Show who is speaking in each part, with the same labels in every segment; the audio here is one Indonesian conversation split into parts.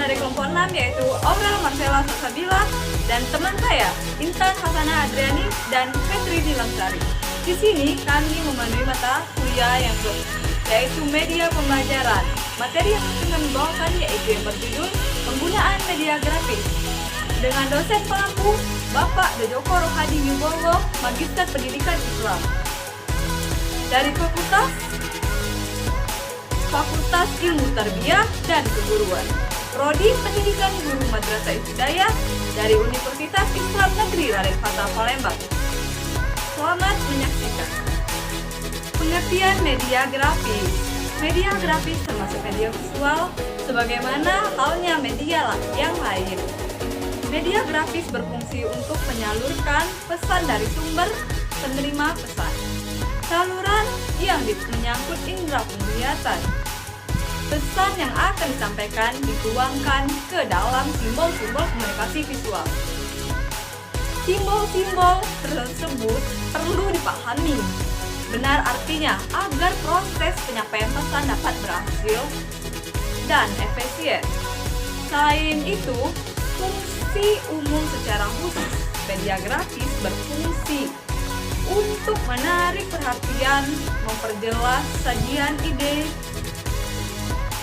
Speaker 1: dari kelompok 6 yaitu Aurel Marcella Salsabila dan teman saya Intan Hasana Adriani dan Fetri Dilangsari. Di sini kami memenuhi mata kuliah yaitu media pembelajaran. Materi yang akan kami bawakan yaitu yang berjudul penggunaan media grafis dengan dosen pengampu Bapak Dojoko Rohadi Wibowo, Magister Pendidikan Islam dari Fakultas Ilmu Tarbiyah dan Keguruan, Prodi Pendidikan Guru Madrasah Ibtidaiyah dari Universitas Islam Negeri Raden Fatah Palembang. Selamat menyaksikan. Pengertian media grafis. Media grafis termasuk media visual, sebagaimana halnya media yang lain. Media grafis berfungsi untuk menyalurkan pesan dari sumber penerima pesan. Saluran yang menyangkut indera penglihatan. Pesan yang akan disampaikan dituangkan ke dalam simbol-simbol komunikasi visual. Simbol-simbol tersebut perlu dipahami benar artinya agar proses penyampaian pesan dapat berhasil dan efisien. Selain itu, fungsi umum secara khusus, media grafis berfungsi untuk menarik perhatian, memperjelas sajian ide,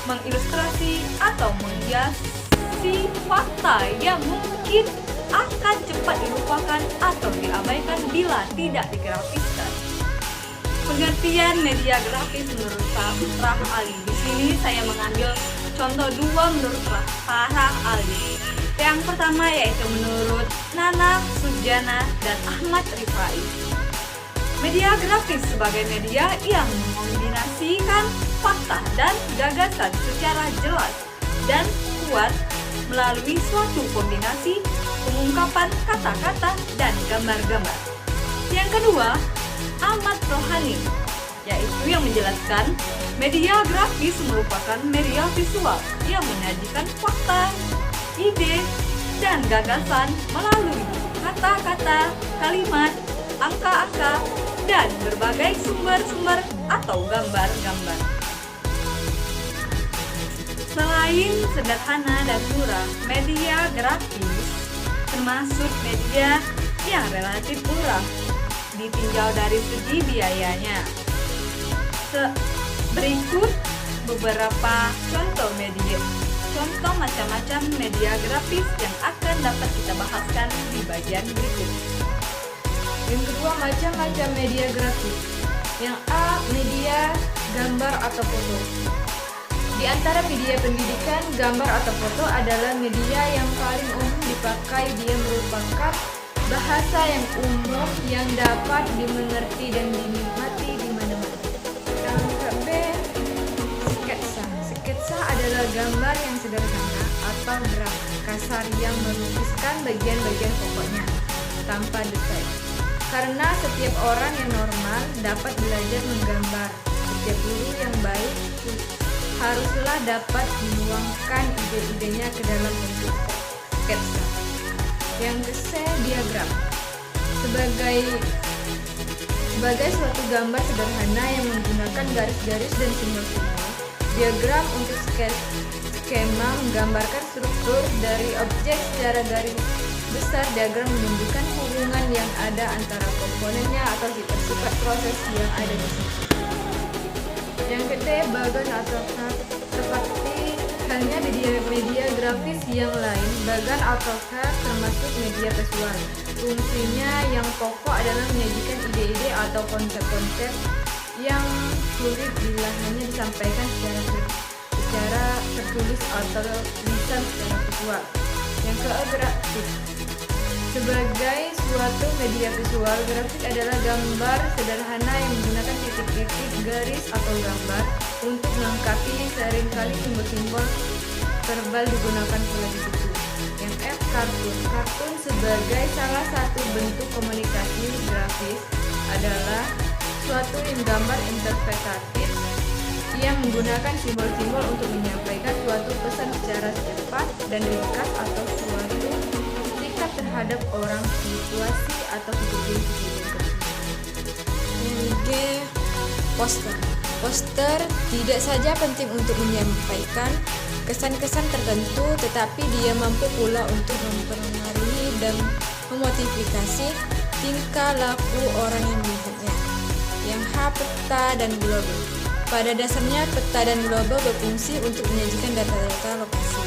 Speaker 1: mengilustrasi atau menghiasi fakta yang mungkin akan cepat dilupakan atau diabaikan bila tidak digrafiskan. Pengertian media grafis menurut Farah Ali. Di sini saya mengambil contoh dua menurut Farah Ali. Yang pertama yaitu menurut Nana Sujana dan Ahmad Rifai. Media grafis sebagai media yang mengombinasikan fakta dan gagasan secara jelas dan kuat melalui suatu kombinasi pengungkapan kata-kata dan gambar-gambar. Yang kedua, Ahmad Rohani, yaitu yang menjelaskan media grafis merupakan media visual yang menyajikan fakta, ide, dan gagasan melalui kata-kata, kalimat, angka-angka, dan berbagai sumber-sumber atau gambar-gambar. Selain sederhana dan murah, media grafis termasuk media yang relatif murah ditinjau dari segi biayanya. Berikut beberapa contoh macam-macam media grafis yang akan dapat kita bahaskan di bagian berikut.
Speaker 2: Yang kedua, macam-macam media grafis. Yang A, media gambar atau foto. Di antara media pendidikan, gambar atau foto adalah media yang paling umum dipakai. Dia merupakan bahasa yang umum yang dapat dimengerti dan dinikmati di mana-mana. Yang B, sketsa. Sketsa adalah gambar yang sederhana atau graf kasar yang melukiskan bagian-bagian pokoknya tanpa detail. Karena setiap orang yang normal dapat belajar menggambar, setiap guru yang baik haruslah dapat menuangkan ide-idenya ke dalam bentuk sketsa. Yang C, diagram. Sebagai suatu gambar sederhana yang menggunakan garis-garis dan simbol-simbol, diagram untuk skema menggambarkan struktur dari objek secara garis besar. Diagram menunjukkan hubungan yang ada antara komponennya atau sifat-sifat proses yang ada di situ. Yang ketiga, bagan atau cut. Seperti halnya media grafis yang lain, bagan atau cut termasuk media visual. Fungsinya yang pokok adalah menyajikan ide-ide atau konsep-konsep yang sulit bila hanya disampaikan secara tertulis atau lisan secara visual. Yang grafik. Sebagai suatu media visual, grafik adalah gambar sederhana yang menggunakan titik-titik, garis, atau gambar untuk melengkapi. Seringkali simbol-simbol verbal digunakan pula di situ. Yang F, kartun. Kartun sebagai salah satu bentuk komunikasi grafis adalah suatu gambar interpretatif yang menggunakan simbol-simbol untuk menyampaikan suatu pesan secara cepat dan ringkas atau suatu sikap terhadap orang, situasi, atau kejadian-kejadian tersebut.
Speaker 3: Yang G, poster. Poster tidak saja penting untuk menyampaikan
Speaker 2: kesan-kesan tertentu, tetapi dia mampu pula untuk mempengaruhi dan memotivasi tingkah laku orang yang melihatnya. Yang H, peta dan globe. Pada dasarnya peta dan globe berfungsi untuk menyajikan data-data lokasi.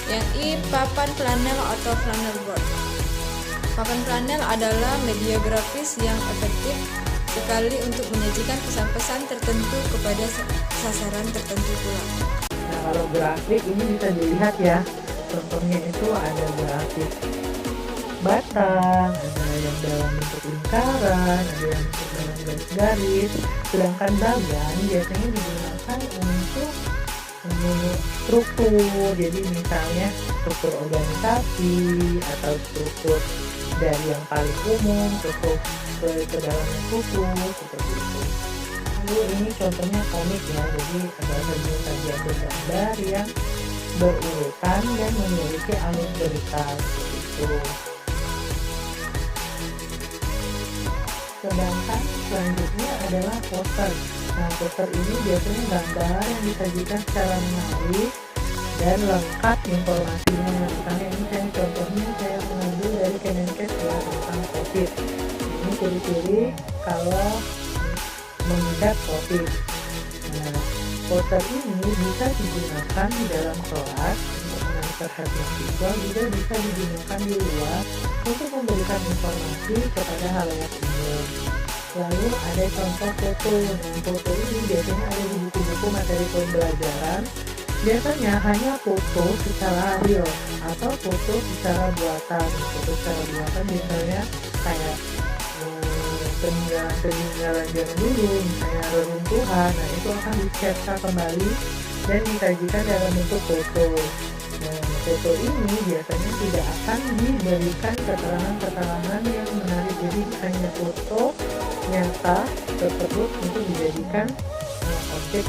Speaker 2: Yang I, papan flanel atau flanel board. Papan flanel adalah media grafis yang efektif sekali untuk menyajikan pesan-pesan tertentu kepada sasaran tertentu pula.
Speaker 4: Nah, kalau grafik ini bisa dilihat ya, contohnya itu ada grafik batang, ada yang dalam bentuk lingkaran, ada yang bentuk dalam garis-garis. Sedangkan bagan biasanya digunakan untuk struktur, jadi misalnya struktur organisasi atau struktur dari yang paling umum ke dalam suku seperti itu. Lalu ini contohnya komik ya, jadi ada sajian bergambar yang berurutan dan memiliki alur cerita seperti itu. Sedangkan selanjutnya adalah poster. Nah, poster ini biasanya gambar yang disajikan secara menarik dan lengkap informasinya. Misalnya ini contohnya saya mengambil dari Kemenkes ya, tentang COVID. Ini ciri-ciri kalau mengidap COVID. Nah, poster ini bisa digunakan di dalam kelas untuk menarik perhatian siswa, juga bisa digunakan di luar untuk memberikan informasi kepada halayak umum. Lalu ada contoh foto. Nah, foto ini biasanya ada di buku-buku materi pembelajaran. Biasanya hanya foto secara real atau foto secara buatan. Foto secara buatan misalnya kayak peninggalan zaman dulu, misalnya reruntuhan. Nah, itu akan dicetak kembali dan disajikan dalam bentuk foto. Nah, foto ini biasanya tidak akan diberikan keterangan-keterangan yang menarik, jadi hanya foto nyata tersebut untuk dijadikan objek